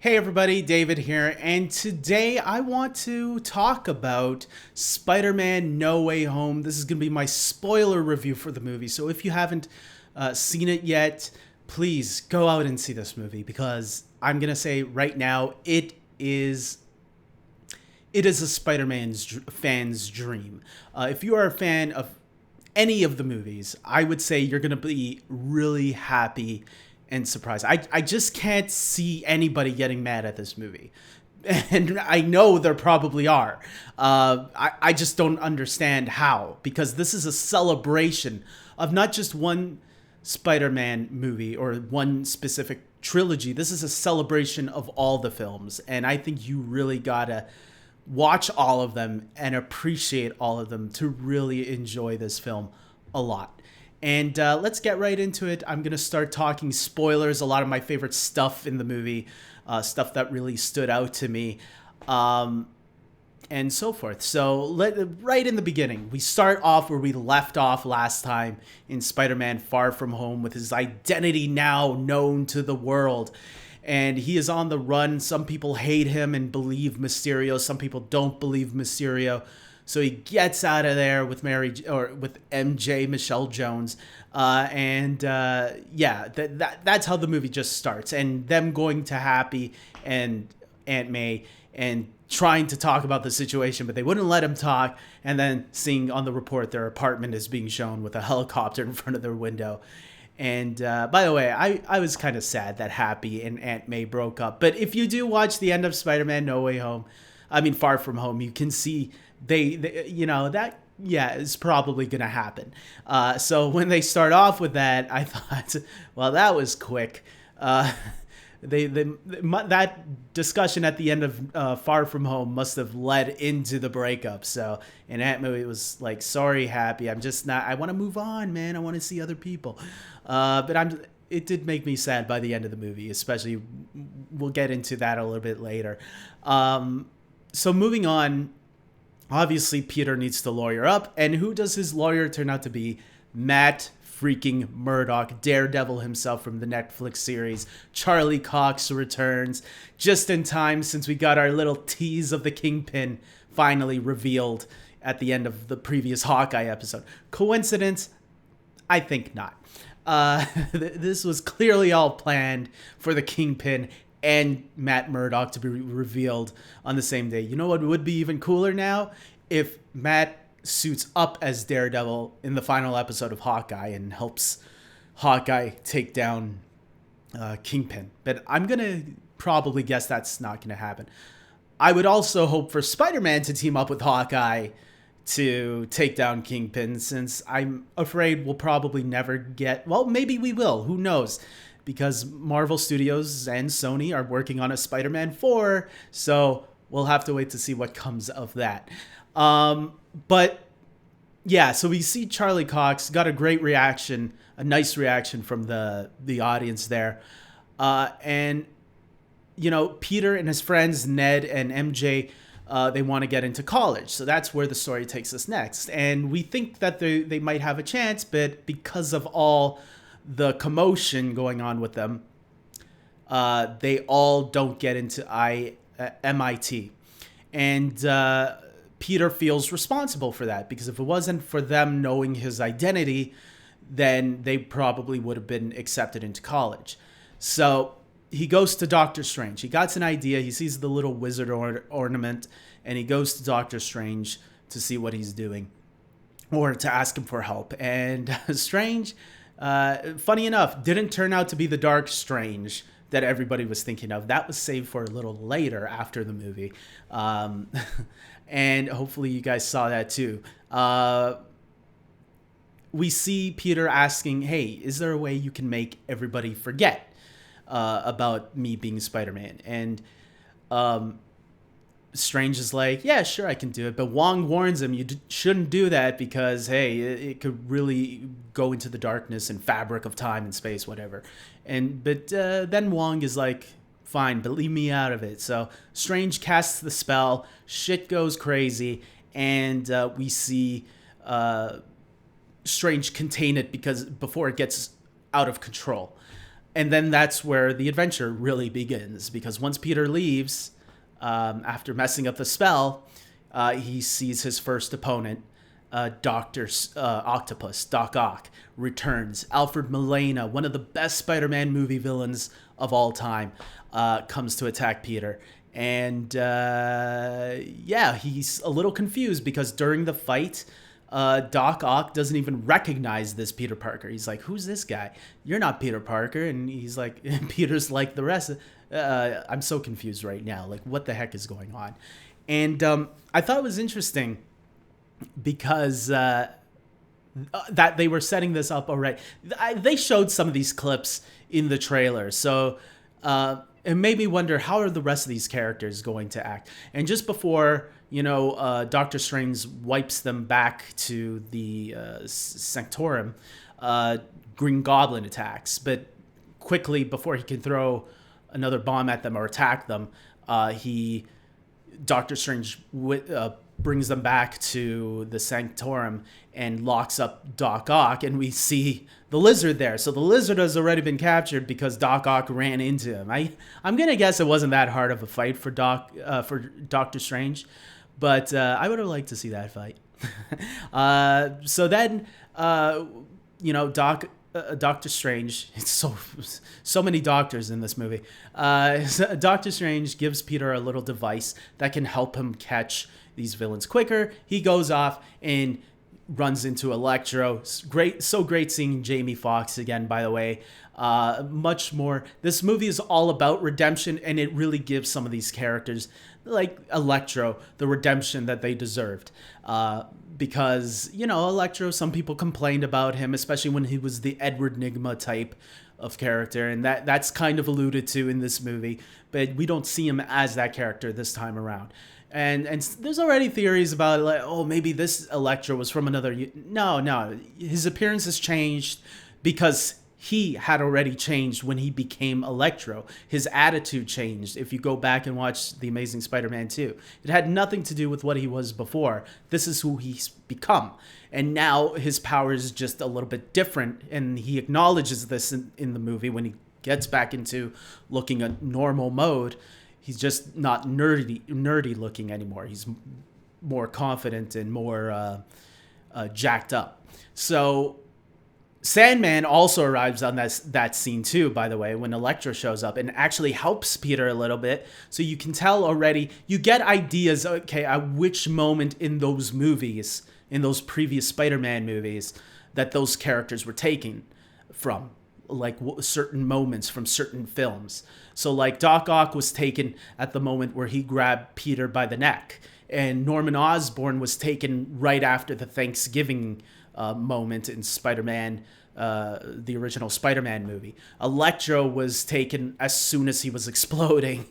Hey everybody, David here, and today I want to talk about Spider Man No Way Home. This is going to be my spoiler review for the movie, so if you haven't seen it yet, please go out and see this movie because I'm going to say right now it is a fan's dream. If you are a fan of any of the movies, I would say you're going to be really happy and surprised. I just can't see anybody getting mad at this movie. And I know there probably are. I just don't understand how, because this is a celebration of not just one Spider Man movie or one specific trilogy. This is a celebration of all the films. And I think you really gotta watch all of them and appreciate all of them to really enjoy this film a lot. And let's get right into it. I'm going to start talking spoilers, a lot of my favorite stuff in the movie, stuff that really stood out to me, and so forth. So right in the beginning, we start off where we left off last time in Spider-Man Far From Home, with his identity now known to the world. And he is on the run. Some people hate him and believe Mysterio. Some people don't believe Mysterio. So he gets out of there with with MJ, Michelle Jones, that's how the movie just starts. And them going to Happy and Aunt May and trying to talk about the situation, but they wouldn't let him talk. And then seeing on the report their apartment is being shown with a helicopter in front of their window. And by the way, I was kind of sad that Happy and Aunt May broke up. But if you do watch the end of Spider-Man Far From Home, you can see is probably gonna happen. So when they start off with that, I thought, well, that was quick. That discussion at the end of Far From Home must have led into the breakup. So, and Aunt May was like, "Sorry, Happy, I'm just not. I want to move on, man. I want to see other people." It did make me sad by the end of the movie, especially. We'll get into that a little bit later. So moving on. Obviously, Peter needs to lawyer up, and who does his lawyer turn out to be? Matt freaking Murdock, Daredevil himself from the Netflix series. Charlie Cox returns just in time, since we got our little tease of the Kingpin finally revealed at the end of the previous Hawkeye episode. Coincidence? I think not. This was clearly all planned for the Kingpin and Matt Murdock to be revealed on the same day. You know what would be even cooler now? If Matt suits up as Daredevil in the final episode of Hawkeye and helps Hawkeye take down Kingpin. But I'm going to probably guess that's not going to happen. I would also hope for Spider-Man to team up with Hawkeye to take down Kingpin, since I'm afraid we'll probably never get... Well, maybe we will. Who knows? Because Marvel Studios and Sony are working on a Spider-Man 4, so we'll have to wait to see what comes of that. But yeah, so we see Charlie Cox got a great reaction, a nice reaction from the audience there. And, Peter and his friends, Ned and MJ, they want to get into college. So that's where the story takes us next. And we think that they might have a chance, but because of all the commotion going on with them, they all don't get into MIT. And Peter feels responsible for that, because if it wasn't for them knowing his identity, then they probably would have been accepted into college. So he goes to Doctor Strange. He got an idea. He sees the little wizard ornament, and he goes to Doctor Strange to see what he's doing, or to ask him for help. And Strange... funny enough, didn't turn out to be the Dark Strange that everybody was thinking of. That was saved for a little later after the movie. And hopefully you guys saw that too. We see Peter asking, "Hey, is there a way you can make everybody forget about me being Spider-Man?" And Strange is like, "Yeah, sure, I can do it." But Wong warns him, you shouldn't do that, because, hey, it could really go into the darkness and fabric of time and space, whatever. But then Wong is like, "Fine, but leave me out of it." So Strange casts the spell, shit goes crazy, and we see Strange contain it before it gets out of control. And then that's where the adventure really begins, because once Peter leaves, after messing up the spell, he sees his first opponent, Doctor Octopus, Doc Ock, returns. Alfred Molina, one of the best Spider-Man movie villains of all time, comes to attack Peter. And yeah, he's a little confused because during the fight, Doc Ock doesn't even recognize this Peter Parker. He's like, "Who's this guy? You're not Peter Parker." And he's like, and Peter's like, "The rest, I'm so confused right now. Like, what the heck is going on?" And I thought it was interesting because that they were setting this up already. They showed some of these clips in the trailer, so it made me wonder, how are the rest of these characters going to act? And just before, Doctor Strange wipes them back to the Sanctorum, Green Goblin attacks, but quickly before he can throw another bomb at them or attack them, Doctor Strange brings them back to the Sanctorum and locks up Doc Ock, and we see the Lizard there. So the Lizard has already been captured because Doc Ock ran into him. I'm gonna guess it wasn't that hard of a fight for Doctor Strange, but I would have liked to see that fight. So then, Doctor Strange. It's so many doctors in this movie. Doctor Strange gives Peter a little device that can help him catch these villains quicker. He goes off and runs into Electro. Great seeing Jamie Foxx again, by the way. Much more. This movie is all about redemption, and it really gives some of these characters, like Electro, the redemption that they deserved. Because, Electro, some people complained about him, especially when he was the Edward Nygma type of character, and that's kind of alluded to in this movie, but we don't see him as that character this time around. And there's already theories about, like, oh, maybe this Electro was from another... No. His appearance has changed because he had already changed when he became Electro. His attitude changed. If you go back and watch The Amazing Spider-Man 2, it had nothing to do with what he was before. This is who he's become. And now his power is just a little bit different, and he acknowledges this in the movie when he gets back into looking a normal mode. He's just not nerdy looking anymore. He's more confident and more jacked up. So Sandman also arrives on that scene too, by the way, when Electro shows up and actually helps Peter a little bit. So you can tell already, you get ideas, okay, at which moment in those movies, in those previous Spider-Man movies, that those characters were taken from, like certain moments from certain films. So like Doc Ock was taken at the moment where he grabbed Peter by the neck, and Norman Osborn was taken right after the Thanksgiving moment in Spider-Man, the original Spider-Man movie. Electro was taken as soon as he was exploding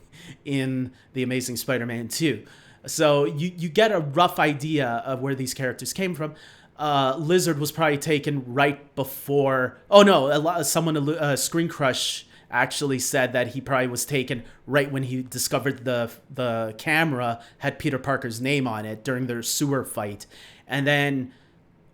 in The Amazing Spider-Man 2. So you get a rough idea of where these characters came from. Lizard was probably taken right before... Oh no, Screen Crush actually said that he probably was taken right when he discovered the camera had Peter Parker's name on it during their sewer fight. And then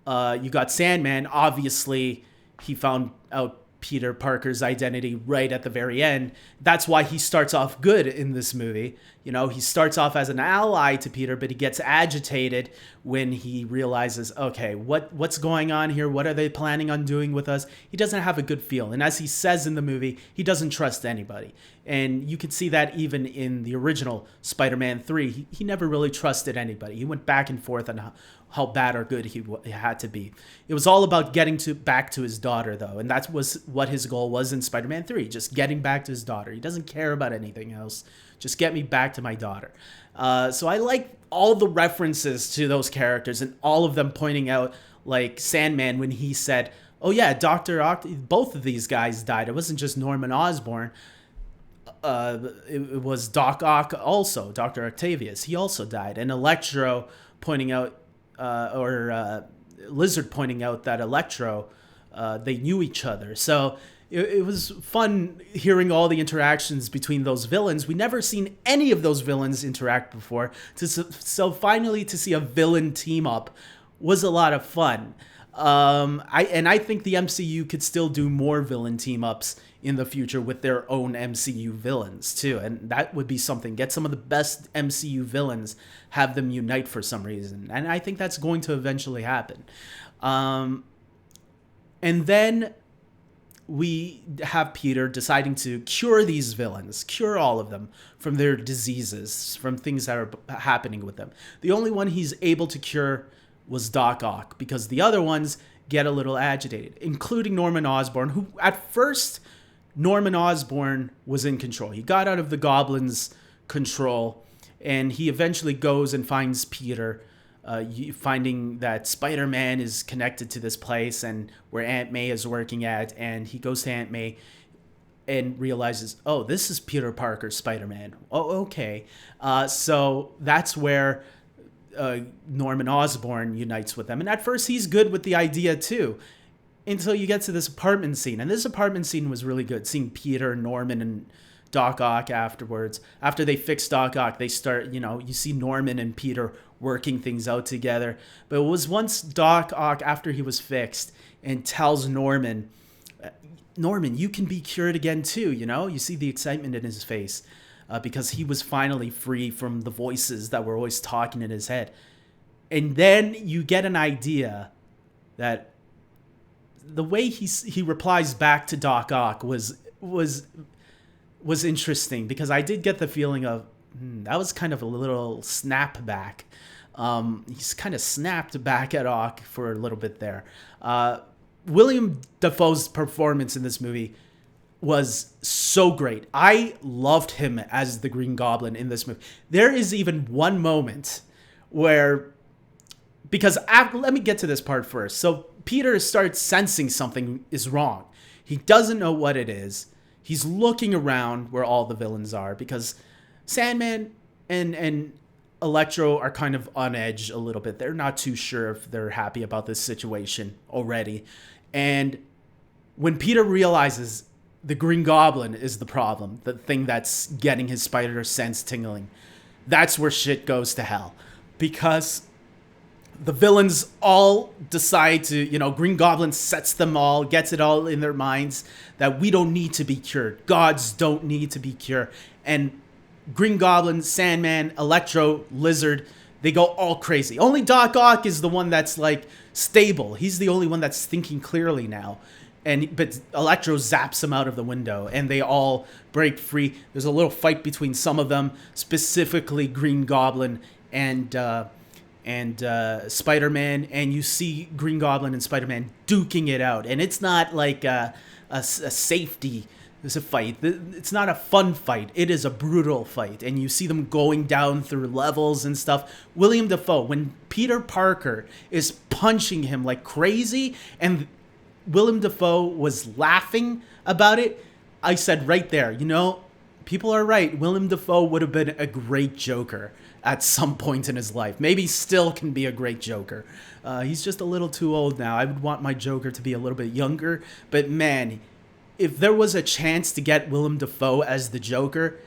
you got Sandman. Obviously, he found out Peter Parker's identity right at the very end. That's why he starts off good in this movie. He starts off as an ally to Peter, but he gets agitated when he realizes, okay, what's going on here? What are they planning on doing with us? He doesn't have a good feel. And as he says in the movie, he doesn't trust anybody. And you can see that even in the original Spider-Man 3. He never really trusted anybody. He went back and forth on how bad or good he had to be. It was all about getting back to his daughter, though. And that was what his goal was in Spider-Man 3, just getting back to his daughter. He doesn't care about anything else. Just get me back to my daughter. So I like all the references to those characters and all of them pointing out, like Sandman, when he said, oh yeah, both of these guys died. It wasn't just Norman Osborn. It was Doc Ock also, Dr. Octavius. He also died. And Electro pointing out, Lizard pointing out that Electro, they knew each other. So it was fun hearing all the interactions between those villains. We never seen any of those villains interact before. So finally to see a villain team up was a lot of fun. I think the MCU could still do more villain team ups in the future with their own MCU villains too, and that would be something. Get some of the best MCU villains, have them unite for some reason, and I think that's going to eventually happen. And then we have Peter deciding to cure these villains, cure all of them from their diseases, from things that are happening with them. The only one he's able to cure was Doc Ock, because the other ones get a little agitated, including Norman Osborn, who at first, Norman Osborn was in control. He got out of the Goblins' control, and he eventually goes and finds Peter, finding that Spider-Man is connected to this place and where Aunt May is working at, and he goes to Aunt May and realizes, oh, this is Peter Parker, Spider-Man. Oh, okay. So that's where Norman Osborn unites with them. And at first he's good with the idea too, until you get to this apartment scene. And this apartment scene was really good, seeing Peter, Norman, and Doc Ock afterwards. After they fix Doc Ock, they start, you see Norman and Peter working things out together. But it was once Doc Ock, after he was fixed, and tells Norman, Norman, you can be cured again too, You see the excitement in his face because he was finally free from the voices that were always talking in his head. And then you get an idea that the way he replies back to Doc Ock was interesting, because I did get the feeling of that was kind of a little snap back. He's kind of snapped back at Ock for a little bit there. William Dafoe's performance in this movie was so great. I loved him as the Green Goblin in this movie. There is even one moment where, because let me get to this part first. So Peter starts sensing something is wrong. He doesn't know what it is. He's looking around where all the villains are, because Sandman and Electro are kind of on edge a little bit. They're not too sure if they're happy about this situation already. And when Peter realizes the Green Goblin is the problem, the thing that's getting his spider sense tingling, that's where shit goes to hell. Because the villains all decide to, Green Goblin sets them all, gets it all in their minds that we don't need to be cured. Gods don't need to be cured. And Green Goblin, Sandman, Electro, Lizard, they go all crazy. Only Doc Ock is the one that's stable. He's the only one that's thinking clearly now. But Electro zaps him out of the window, and they all break free. There's a little fight between some of them, specifically Green Goblin and Spider-Man, and you see Green Goblin and Spider-Man duking it out. And it's not like a safety. It's a fight. It's not a fun fight. It is a brutal fight, and you see them going down through levels and stuff. William Dafoe, when Peter Parker is punching him like crazy, and Willem Dafoe was laughing about it, I said right there, people are right. Willem Dafoe would have been a great Joker at some point in his life. Maybe still can be a great Joker. He's just a little too old now. I would want my Joker to be a little bit younger. But man, if there was a chance to get Willem Dafoe as the Joker,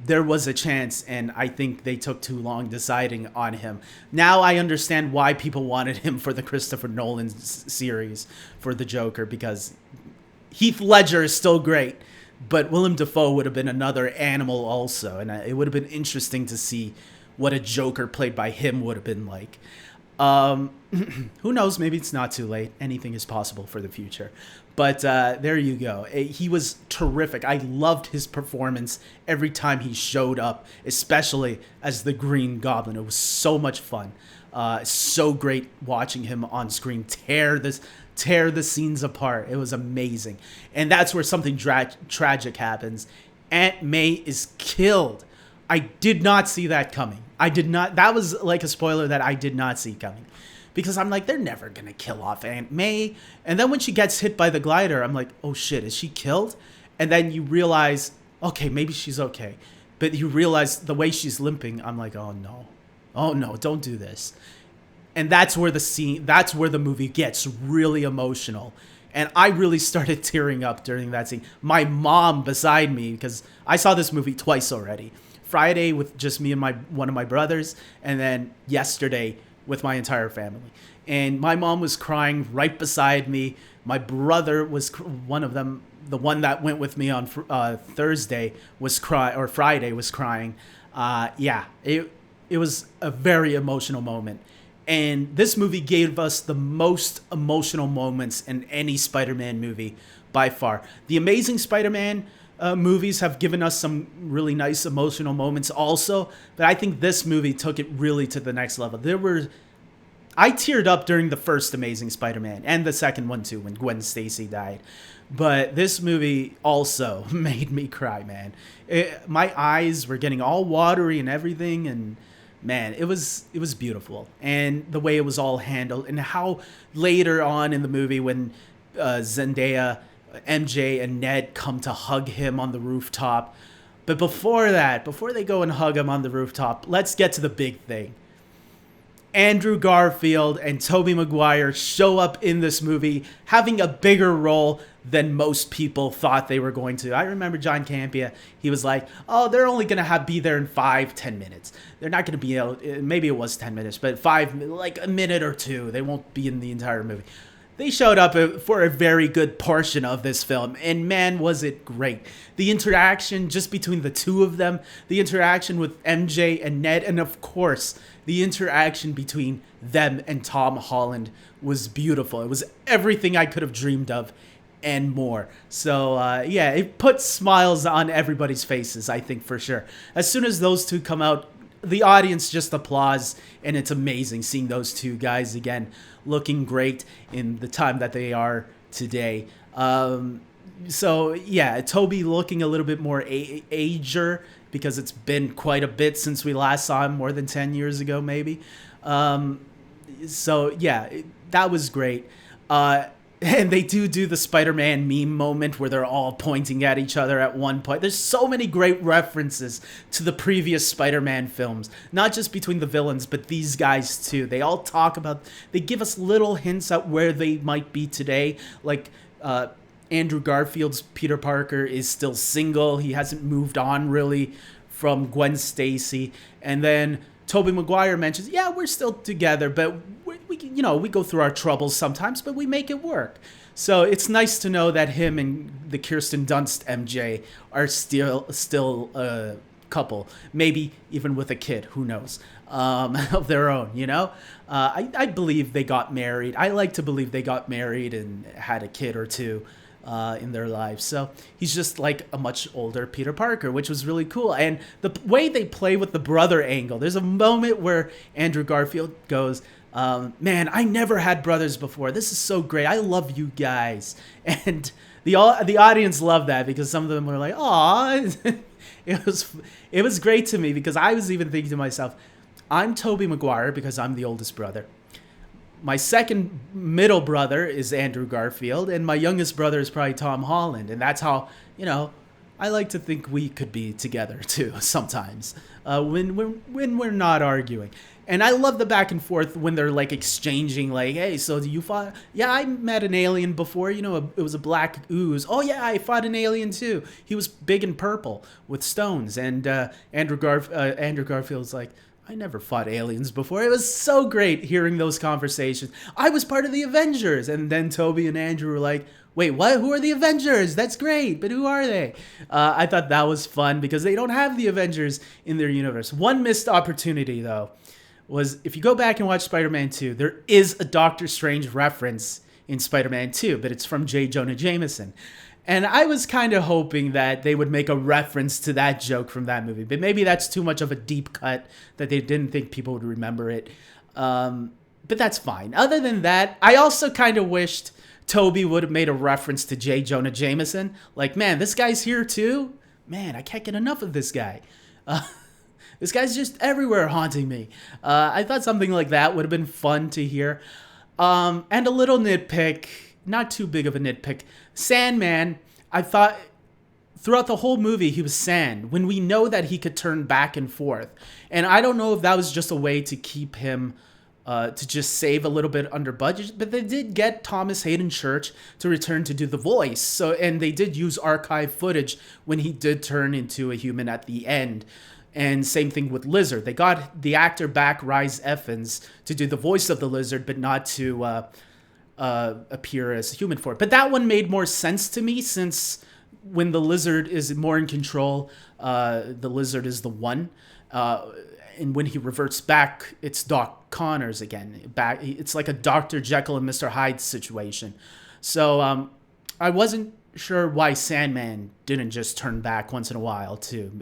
there was a chance, and I think they took too long deciding on him. Now I understand why people wanted him for the Christopher Nolan series for the Joker, because Heath Ledger is still great, but Willem Dafoe would have been another animal also, and it would have been interesting to see what a Joker played by him would have been like. Who knows? Maybe it's not too late. Anything is possible for the future. But there you go. He was terrific. I loved his performance every time he showed up, especially as the Green Goblin. It was so much fun. So great watching him on screen tear the scenes apart. It was amazing. And that's where something tragic happens. Aunt May is killed. I did not see that coming. That was like a spoiler that I did not see coming. Because I'm like, they're never going to kill off Aunt May. And then when she gets hit by the glider, I'm like, oh shit, is she killed? And then you realize, okay, maybe she's okay. But you realize the way she's limping, I'm like, oh no, don't do this. And that's where the movie gets really emotional. And I really started tearing up during that scene. My mom beside me, because I saw this movie twice already. Friday with just me and one of my brothers, and then yesterday with my entire family. and my mom was crying right beside me. My brother was one of them. The one that went with me on Thursday was Friday was crying. Yeah, it was a very emotional moment. And this movie gave us the most emotional moments in any Spider-Man movie by far. The Amazing Spider-Man movies have given us some really nice emotional moments also, but I think this movie took it really to the next level. I teared up during the first Amazing Spider-Man and the second one too when Gwen Stacy died. But this movie also made me cry, man. My eyes were getting all watery and everything, and man, it was beautiful. And the way it was all handled, and how later on in the movie when Zendaya, MJ, and Ned come to hug him on the rooftop. But before that, before they go and hug him on the rooftop, let's get to the big thing. Andrew Garfield and Tobey Maguire show up in this movie having a bigger role than most people thought they were going to. I remember John Campea, he was like, oh, they're only going to be there in 5-10 minutes. They're not going to be able, maybe it was 10 minutes, but like a minute or two. They won't be in the entire movie. They showed up for a very good portion of this film, and man, was it great. The interaction just between the two of them, the interaction with MJ and Ned, and of course, the interaction between them and Tom Holland was beautiful. It was everything I could have dreamed of and more. So, yeah, it put smiles on everybody's faces, I think, for sure. As soon as those two come out, the audience just applauds, and it's amazing seeing those two guys again looking great in the time that they are today. So yeah, Toby looking a little bit more ager because it's been quite a bit since we last saw him, more than 10 years ago maybe. So yeah, that was great. And they do the Spider-Man meme moment where they're all pointing at each other at one point. There's so many great references to the previous Spider-Man films, not just between the villains, but these guys too. They all talk about, they give us little hints at where they might be today. Like Andrew Garfield's Peter Parker is still single. He hasn't moved on really from Gwen Stacy. And then Tobey Maguire mentions, yeah, we're still together, but we go through our troubles sometimes, but we make it work. So it's nice to know that him and the Kirsten Dunst MJ are still a couple, maybe even with a kid, who knows, of their own, I believe they got married. I like to believe they got married and had a kid or two in their lives. So he's just like a much older Peter Parker, which was really cool. And the way they play with the brother angle, there's a moment where Andrew Garfield goes, man, I never had brothers before. This is so great. I love you guys. And the audience loved that because some of them were like, aw. It was great to me because I was even thinking to myself, I'm Tobey Maguire because I'm the oldest brother. My second middle brother is Andrew Garfield, and my youngest brother is probably Tom Holland. And that's how, I like to think we could be together too sometimes when we're not arguing. And I love the back and forth when they're like exchanging, like, hey, so do you fought? Yeah, I met an alien before. It was a black ooze. Oh, yeah, I fought an alien too. He was big and purple with stones. And Andrew Garfield's like, I never fought aliens before. It was so great hearing those conversations. I was part of the Avengers. And then Toby and Andrew were like, wait, what? Who are the Avengers? That's great, but who are they? I thought that was fun because they don't have the Avengers in their universe. One missed opportunity, though, was if you go back and watch Spider-Man 2, there is a Doctor Strange reference in Spider-Man 2, but it's from J. Jonah Jameson. And I was kind of hoping that they would make a reference to that joke from that movie, but maybe that's too much of a deep cut that they didn't think people would remember it. But that's fine. Other than that, I also kind of wished Toby would have made a reference to J. Jonah Jameson. Like, man, this guy's here too? Man, I can't get enough of this guy. This guy's just everywhere haunting me. I thought something like that would have been fun to hear. And a little nitpick, not too big of a nitpick. Sandman, I thought throughout the whole movie he was sand when we know that he could turn back and forth. And I don't know if that was just a way to keep him to just save a little bit under budget, but they did get Thomas Hayden Church to return to do the voice. And they did use archive footage when he did turn into a human at the end. And same thing with Lizard. They got the actor back, Rhys Ifans, to do the voice of the Lizard, but not to appear as human form. But that one made more sense to me, since when the Lizard is more in control, the Lizard is the one. And when he reverts back, it's Doc Connors again. Back, it's like a Dr. Jekyll and Mr. Hyde situation. So I wasn't sure why Sandman didn't just turn back once in a while too.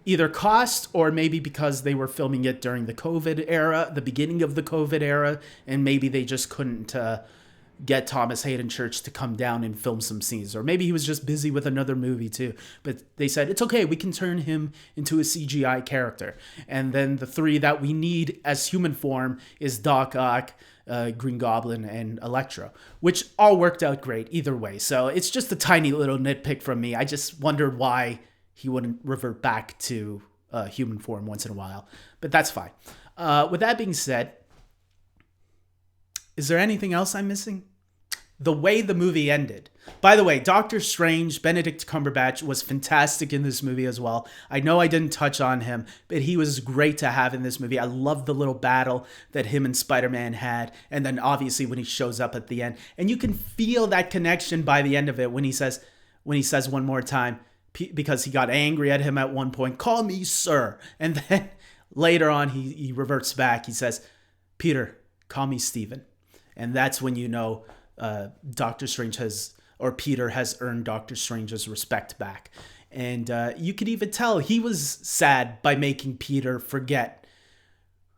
Either cost, or maybe because they were filming it during the COVID era, the beginning of the COVID era, and maybe they just couldn't get Thomas Hayden Church to come down and film some scenes. Or maybe he was just busy with another movie too. But they said, it's okay, we can turn him into a CGI character. And then the three that we need as human form is Doc Ock, Green Goblin, and Electro, which all worked out great either way. So it's just a tiny little nitpick from me. I just wondered why he wouldn't revert back to human form once in a while. But that's fine. With that being said, is there anything else I'm missing? The way the movie ended. By the way, Doctor Strange, Benedict Cumberbatch, was fantastic in this movie as well. I know I didn't touch on him, but he was great to have in this movie. I loved the little battle that him and Spider-Man had. And then obviously when he shows up at the end. And you can feel that connection by the end of it when he says one more time, because he got angry at him at one point, call me sir. And then later on, he reverts back. He says, Peter, call me Steven. And that's when you know Doctor Strange Peter has earned Doctor Strange's respect back. And you could even tell he was sad by making Peter forget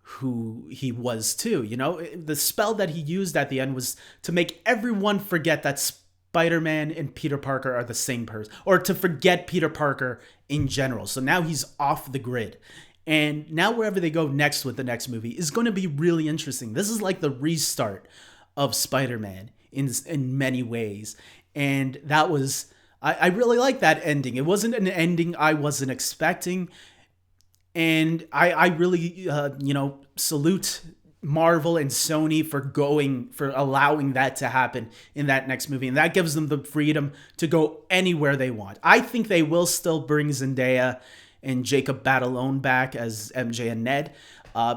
who he was too. You know, the spell that he used at the end was to make everyone forget that Spider-Man and Peter Parker are the same person, or to forget Peter Parker in general. So now he's off the grid. And now wherever they go next with the next movie is going to be really interesting. This is like the restart of Spider-Man in many ways. And that was, I really like that ending. It wasn't an ending I wasn't expecting. And I really, salute Marvel and Sony for allowing that to happen in that next movie. And that gives them the freedom to go anywhere they want. I think they will still bring Zendaya and Jacob Batalon back as MJ and Ned,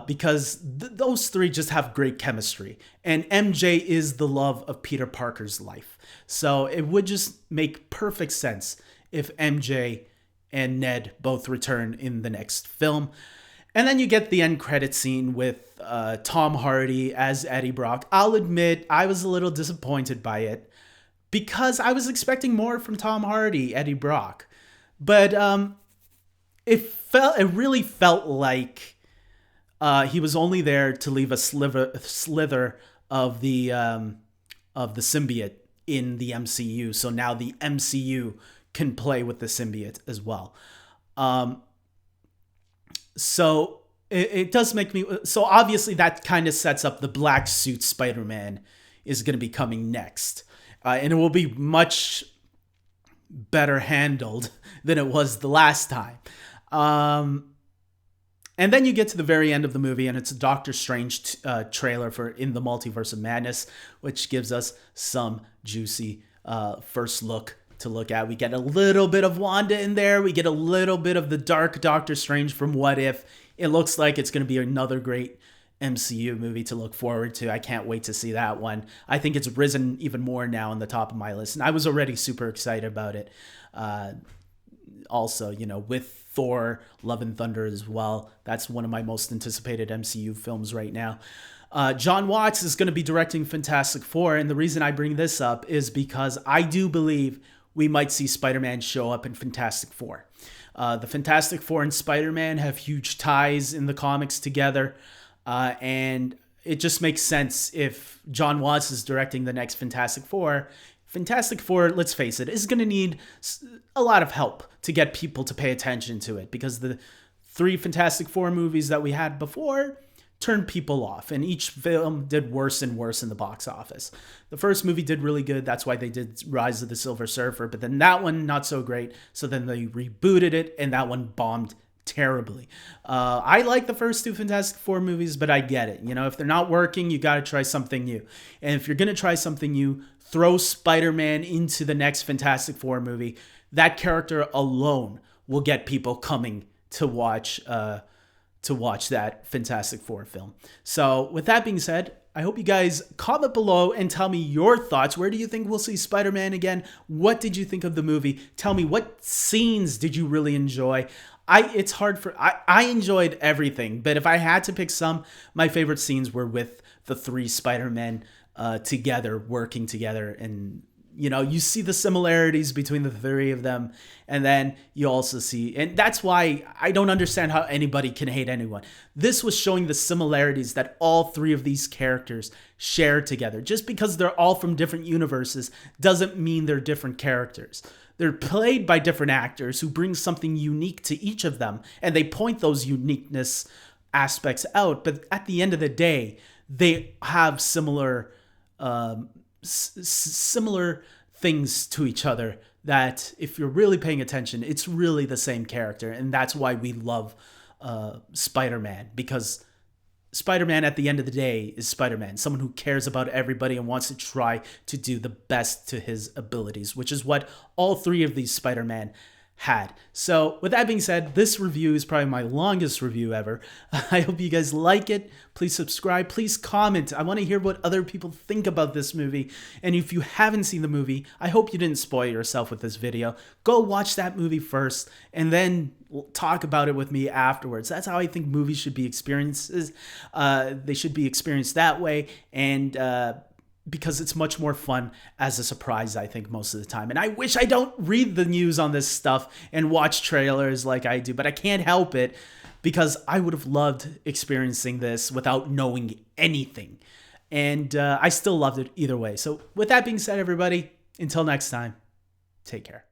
because those three just have great chemistry. And MJ is the love of Peter Parker's life. So it would just make perfect sense if MJ and Ned both return in the next film. And then you get the end credit scene with Tom Hardy as Eddie Brock. I'll admit I was a little disappointed by it, because I was expecting more from Tom Hardy, Eddie Brock. But it really felt like he was only there to leave a slither of the symbiote in the MCU. So now the MCU can play with the symbiote as well. So it does make me... So obviously that kind of sets up the black suit Spider-Man is going to be coming next. And it will be much better handled than it was the last time. And then you get to the very end of the movie, and it's a Doctor Strange trailer for In the Multiverse of Madness, which gives us some juicy first look to look at. We get a little bit of Wanda in there. We get a little bit of the dark Doctor Strange from What If. It looks like it's going to be another great MCU movie to look forward to. I can't wait to see that one. I think it's risen even more now on the top of my list, and I was already super excited about it. Also, with Thor, Love and Thunder as well. That's one of my most anticipated MCU films right now. John Watts is going to be directing Fantastic Four, and the reason I bring this up is because I do believe we might see Spider-Man show up in Fantastic Four. The Fantastic Four and Spider-Man have huge ties in the comics together, and it just makes sense if John Watts is directing the next Fantastic Four. Fantastic Four, let's face it, is going to need a lot of help to get people to pay attention to it, because the 3 Fantastic Four movies that we had before turned people off, and each film did worse and worse in the box office. The first movie did really good. That's why they did Rise of the Silver Surfer, but then that one, not so great. So then they rebooted it, and that one bombed terribly. I like the first 2 Fantastic Four movies, but I get it. If they're not working, you got to try something new. And if you're going to try something new, throw Spider-Man into the next Fantastic Four movie. That character alone will get people coming to watch that Fantastic Four film. So with that being said, I hope you guys comment below and tell me your thoughts. Where do you think we'll see Spider-Man again? What did you think of the movie? Tell me, what scenes did you really enjoy? I enjoyed everything, but if I had to pick some, my favorite scenes were with the three Spider-Men together, working together, and you see the similarities between the three of them, and then you also see, and that's why I don't understand how anybody can hate anyone. This was showing the similarities that all three of these characters share together. Just because they're all from different universes doesn't mean they're different characters. They're played by different actors who bring something unique to each of them, and they point those uniqueness aspects out. But at the end of the day, they have similar things to each other that, if you're really paying attention, it's really the same character. And that's why we love Spider-Man, because Spider-Man at the end of the day is Spider-Man, someone who cares about everybody and wants to try to do the best to his abilities, which is what all three of these Spider-Man had. So with that being said, this review is probably my longest review ever. I hope you guys like it. Please subscribe. Please comment. I want to hear what other people think about this movie. And if you haven't seen the movie, I hope you didn't spoil yourself with this video. Go watch that movie first and then talk about it with me afterwards. That's how I think movies should be experiences. They should be experienced that way. And because it's much more fun as a surprise, I think, most of the time. And I wish I don't read the news on this stuff and watch trailers like I do, but I can't help it, because I would have loved experiencing this without knowing anything. And I still loved it either way. So with that being said, everybody, until next time, take care.